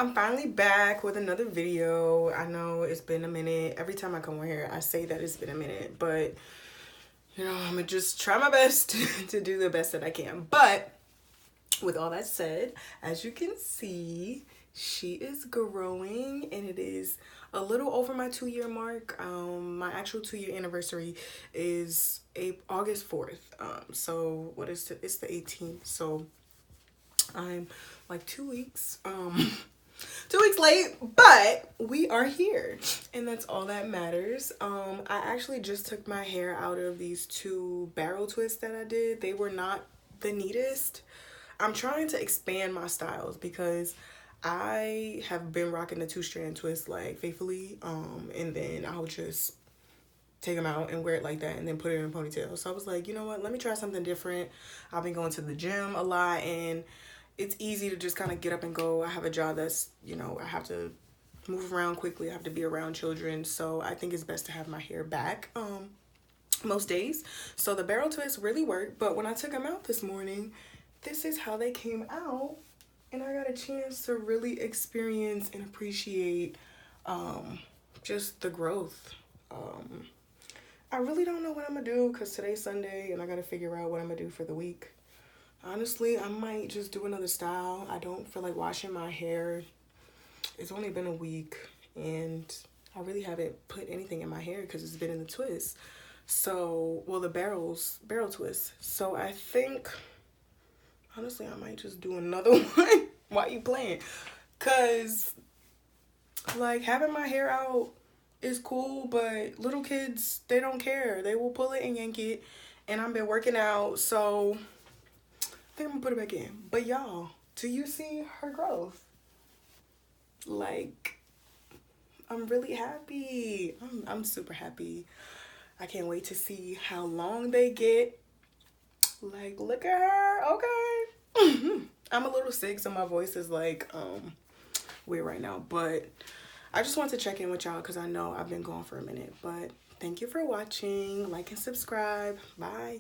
I'm finally back with another video. I know it's been a minute. Every time I come on here, I say that it's been a minute, but you know, I'm gonna just try my best to do the best that I can. But with all that said, as you can see, she is growing and it is a little over my 2-year mark. My actual 2-year anniversary is August 4th. So what is it's the 18th. So I'm like 2 weeks 2 weeks late, but we are here and that's all that matters. I actually just took my hair out of these 2 barrel twists that I did. They were not the neatest. I'm trying to expand my styles because I have been rocking the 2-strand twist like faithfully, and then I'll just take them out and wear it like that and then put it in a ponytail. So I was like, you know what, let me try something different. I've been going to the gym a lot and it's easy to just kind of get up and go. I have a job that's, you know, I have to move around quickly. I have to be around children. So I think it's best to have my hair back most days. So the barrel twists really work. But when I took them out this morning, this is how they came out. And I got a chance to really experience and appreciate just the growth. I really don't know what I'm going to do because today's Sunday and I got to figure out what I'm going to do for the week. Honestly, I might just do another style. I don't feel like washing my hair. It's only been a week and I really haven't put anything in my hair because it's been in the twist. So, well, the barrel twist. So I think, honestly, I might just do another one. Why you playing? Because, like, having my hair out is cool, but little kids, they don't care. They will pull it and yank it. And I've been working out, so I think I'm gonna put it back in. But y'all, do you see her growth? Like, I'm really happy. I'm super happy. I can't wait to see how long they get. Like, look at her. Okay. I'm a little sick, so my voice is like weird right now. But I just want to check in with y'all because I know I've been gone for a minute. But thank you for watching. Like and subscribe. Bye.